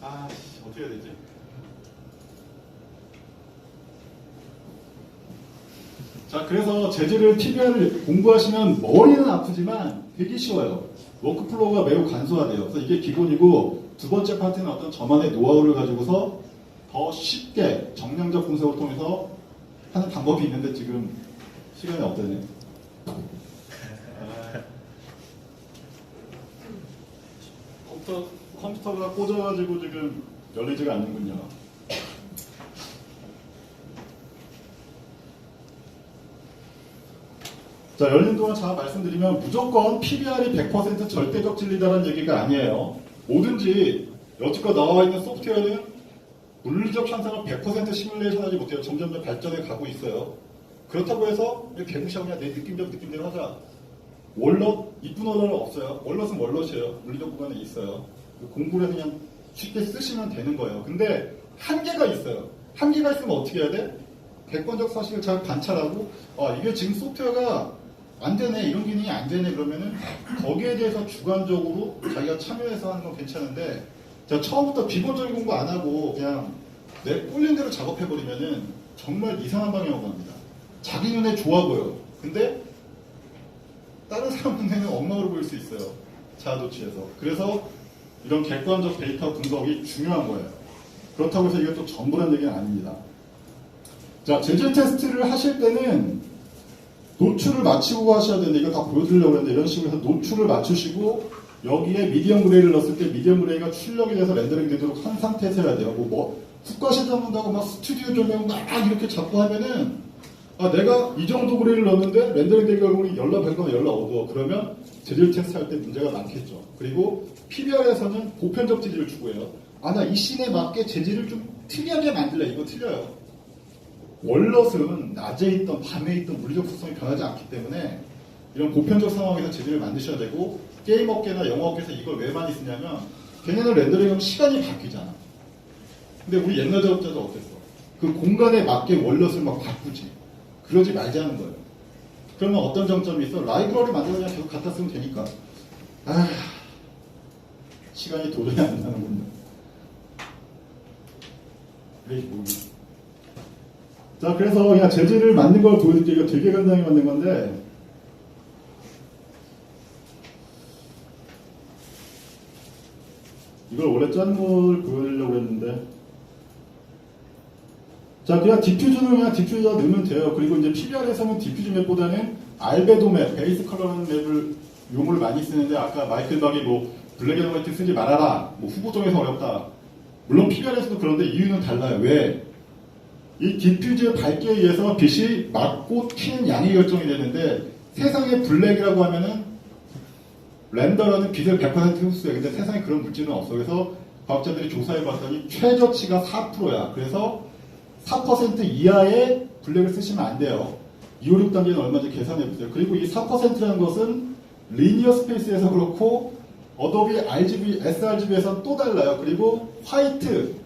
어떻게 해야 되지? 자, 그래서 재질을 PBR을 공부하시면 머리는 아프지만 되게 쉬워요. 워크플로우가 매우 간소화돼요. 그래서 이게 기본이고, 두 번째 파트는 어떤 저만의 노하우를 가지고서 더 쉽게 정량적 분석을 통해서 하는 방법이 있는데 지금 시간이 없다네. 컴퓨터가 꽂아가지고 지금 열리지가 않는군요. 자, 열린 동안 자 말씀드리면 무조건 PBR이 100% 절대적 진리다라는 얘기가 아니에요. 뭐든지 여지껏 나와 있는 소프트웨어는 물리적 현상을 100% 시뮬레이션하지 못해요. 점점 더 발전해 가고 있어요. 그렇다고 해서 개무시하고 그냥 내 느낌대로 하자. 월넛, 이쁜 언어는 없어요. 월넛은 월넛이에요. 물리적 구간에 있어요. 공부를 해서 그냥 쉽게 쓰시면 되는 거예요. 근데 한계가 있어요. 한계가 있으면 어떻게 해야 돼? 객관적 사실을 잘 관찰하고 이게 지금 소프트웨어가 안 되네, 이런 기능이 안 되네 그러면은 거기에 대해서 주관적으로 자기가 참여해서 하는 건 괜찮은데 자, 처음부터 기본적인 공부 안 하고 그냥 내 꼴린 대로 작업해버리면은 정말 이상한 방향으로 갑니다. 자기 눈에 좋아 보여. 근데 다른 사람 눈에는 엉망으로 보일 수 있어요. 자아도취에서. 그래서 이런 객관적 데이터 분석이 중요한 거예요. 그렇다고 해서 이게 또 전부란 얘기는 아닙니다. 자, 재질 테스트를 하실 때는 노출을 맞추고 하셔야 되는데 이거 다 보여드리려고 했는데 이런 식으로 해서 노출을 맞추시고 여기에 미디엄 그레이를 넣었을 때 미디엄 그레이가 출력이 돼서 렌더링 되도록 한 상태에서 해야 돼요. 국가시 잡는다고 막 스튜디오 조명 막 이렇게 잡고 하면은 내가 이 정도 그레이를 넣었는데 렌더링 되기 결국은 열나 밝거나 열나 어두워. 그러면 재질 테스트 할 때 문제가 많겠죠. 그리고 PBR에서는 보편적 재질을 추구해요. 나 이 씬에 맞게 재질을 좀 특이하게 만들래. 이거 틀려요. 월넛은 낮에 있던 밤에 있던 물리적 속성이 변하지 않기 때문에 이런 보편적 상황에서 재질을 만드셔야 되고 게임 업계나 영화 업계에서 이걸 왜 많이 쓰냐면 걔네는 렌더링하면 시간이 바뀌잖아. 근데 우리 옛날 작업자도 어땠어? 그 공간에 맞게 월넛을 막 바꾸지. 그러지 말자는 거예요. 그러면 어떤 장점이 있어? 라이브러리 만들어 그냥 계속 갖다 쓰면 되니까. 시간이 도저히 안 나는군요. 그래, 자, 그래서 그냥 재질을 만든 걸 보여드릴게요. 이거 되게 간단히 만든 건데 이걸 원래 짠 걸 보여드리려고 했는데 자, 그냥 디퓨전을 그냥 디퓨저 넣으면 돼요. 그리고 이제 PBR에서는 디퓨저 맵보다는 알베도 맵, 베이스 컬러라는 맵을 용어를 많이 쓰는데 아까 마이클 박이 블랙 앤 화이트 쓰지 말아라. 후보정에서 어렵다. 물론 PBR에서도 그런데 이유는 달라요. 왜? 이 디퓨즈의 밝기에 의해서 빛이 맞고 튀는 양이 결정이 되는데 세상에 블랙이라고 하면은 렌더라는 빛을 100% 흡수해. 근데 세상에 그런 물질은 없어. 그래서 과학자들이 조사해 봤더니 최저치가 4%야. 그래서 4% 이하의 블랙을 쓰시면 안 돼요. 2, 5, 6단계는 얼마인지 계산해 보세요. 그리고 이 4%라는 것은 리니어 스페이스에서 그렇고 어도비 RGB, sRGB에서는 또 달라요. 그리고 화이트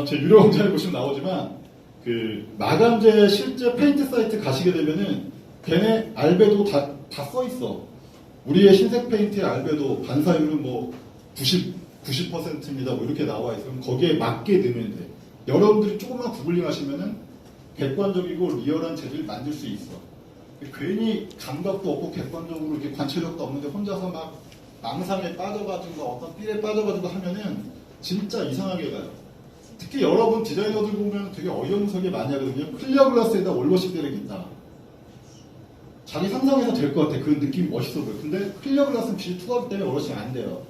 제 유료 강좌에 보시면 나오지만 그 마감재 실제 페인트 사이트 가시게 되면은 걔네 알베도 다 써 있어. 우리의 흰색 페인트의 알베도 반사율은 90%입니다. 이렇게 나와 있어. 그럼 거기에 맞게 넣으면 돼. 여러분들이 조금만 구글링 하시면은 객관적이고 리얼한 재질을 만들 수 있어. 괜히 감각도 없고 객관적으로 이렇게 관찰력도 없는데 혼자서 막 망상에 빠져가지고 어떤 삘에 빠져가지고 하면은 진짜 이상하게 가요. 특히 여러분 디자이너들 보면 되게 어이없는 소리 많이 하거든요. 클리어 글라스에다 월워시 때리겠다. 자기 상상해서 될 것 같아. 그런 느낌이 멋있어 보여. 근데 클리어 글라스는 빛이 투과하기 때문에 월워시가 안 돼요.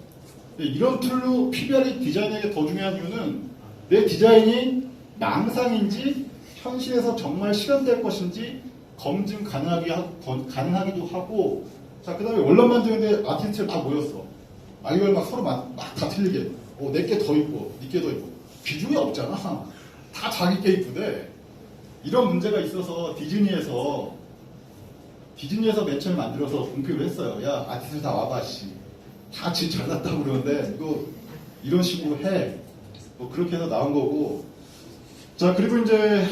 이런 툴로 PBR이 디자인에게 더 중요한 이유는 내 디자인이 망상인지 현실에서 정말 실현될 것인지 검증 가능하기도 하고 자, 그 다음에 원론 만드는데 아티스트를 다 모였어. 이걸 막 서로 막 다 틀리게. 내게 더 이쁘고, 니게 더 이쁘고. 비중이 없잖아. 다 자기 게 이쁘대. 이런 문제가 있어서 디즈니에서 맨 처음에 만들어서 공표를 했어요. 야, 아티스트 다 와봐, 씨. 다 질 잘났다고 그러는데, 이거 이런 식으로 해. 그렇게 해서 나온 거고. 자, 그리고 이제,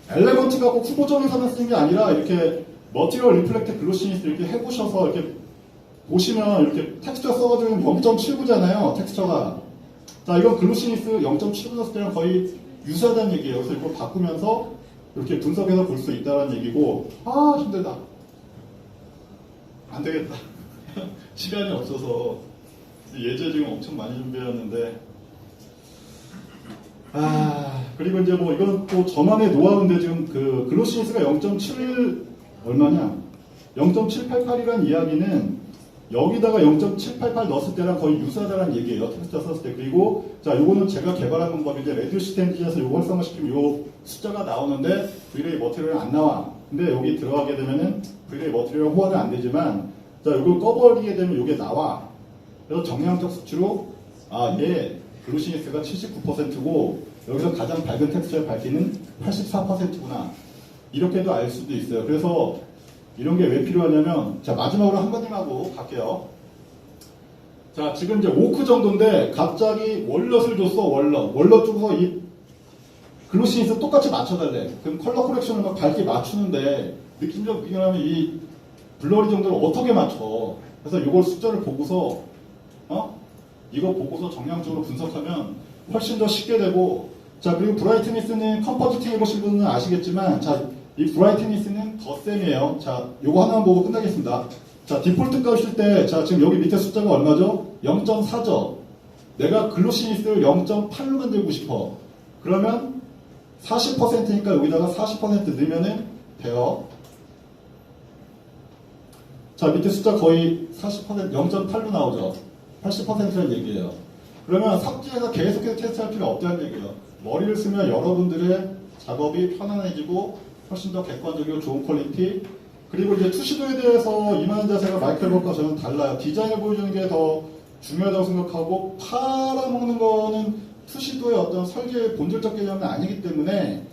엘레먼트가 꼭 후보정에서만 쓰는 게 아니라, 이렇게 머티리얼 리플렉트 글로시니스 이렇게 해보셔서 이렇게 보시면 이렇게 텍스처 써가지고 0.79잖아요. 텍스처가. 자, 이건 글로시니스 0.79 썼을 때랑 거의 유사하다는 얘기예요. 그래서 이걸 바꾸면서 이렇게 분석해서 볼 수 있다는 얘기고, 아, 힘들다. 안 되겠다. 시간이 없어서 예제 지금 엄청 많이 준비했는데, 그리고 이제 뭐 이건 또 저만의 노하우인데 지금 그 글로시니스가 0.7 얼마냐? 0.788이라는 이야기는 여기다가 0.788 넣었을 때랑 거의 유사하다는 얘기예요. 텍스트 썼을 때. 그리고 자, 요거는 제가 개발한 방법인데 레듀스 엔진에서 요거 활성화시키면 요 숫자가 나오는데 V-Ray 머티리얼은 안 나와. 근데 여기 들어가게 되면은 V-Ray 머티리얼 호환은 안 되지만 자, 요걸 꺼버리게 되면 요게 나와. 그래서 정량적 수치로 얘 글로시니스가 79%고 여기서 가장 밝은 텍스처의 밝기는 84%구나. 이렇게도 알 수도 있어요. 그래서 이런 게 왜 필요하냐면, 자, 마지막으로 한마디만 하고 갈게요. 자, 지금 이제 오크 정도인데, 갑자기 월넛을 줬어, 월넛. 월넛 주고서 이 글로시니스 똑같이 맞춰달래. 그럼 컬러 코렉션을 막 밝게 맞추는데, 느낌적 비교하면 이 블러리 정도를 어떻게 맞춰? 그래서 이걸 숫자를 보고서, 이거 보고서 정량적으로 분석하면 훨씬 더 쉽게 되고, 자, 그리고 브라이트니스는 컴포지팅 해보신 분은 아시겠지만, 자, 이 브라이트니스는 덧셈이에요. 자, 요거 하나만 보고 끝나겠습니다. 자, 디폴트 값일 때, 자, 지금 여기 밑에 숫자가 얼마죠? 0.4죠? 내가 글로시니스를 0.8로 만들고 싶어. 그러면 40%니까 여기다가 40% 넣으면은 돼요. 자, 밑에 숫자 거의 40%, 0.8로 나오죠? 80%라는 얘기예요. 그러면 삽질해서 계속해서 테스트할 필요 없다는 얘기예요. 머리를 쓰면 여러분들의 작업이 편안해지고 훨씬 더 객관적이고 좋은 퀄리티. 그리고 이제 투시도에 대해서 임하는 자세가 마이클 버크와 저는 달라요. 디자인을 보여주는 게 더 중요하다고 생각하고 팔아먹는 거는 투시도의 어떤 설계의 본질적 개념은 아니기 때문에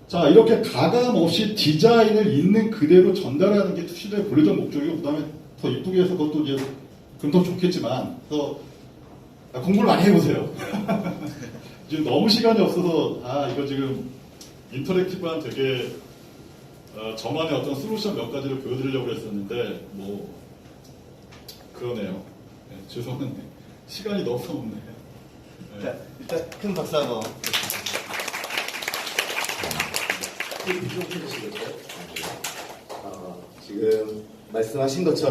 자, 이렇게 가감 없이 디자인을 있는 그대로 전달하는 게 투시도의 본래적 목적이고 그 다음에 더 이쁘게 해서 그것도 이제 그럼 더 좋겠지만 그래서 공부를 많이 해보세요. 지금 너무 시간이 없어서 이거 지금 인터랙티브한 되게 저만의 어떤 솔루션 몇 가지를 보여드리려고 했었는데 뭐 그러네요. 네, 죄송한데 시간이 너무 없네. 네. 자, 일단 큰 박수 한번. 지금 말씀하신 것처럼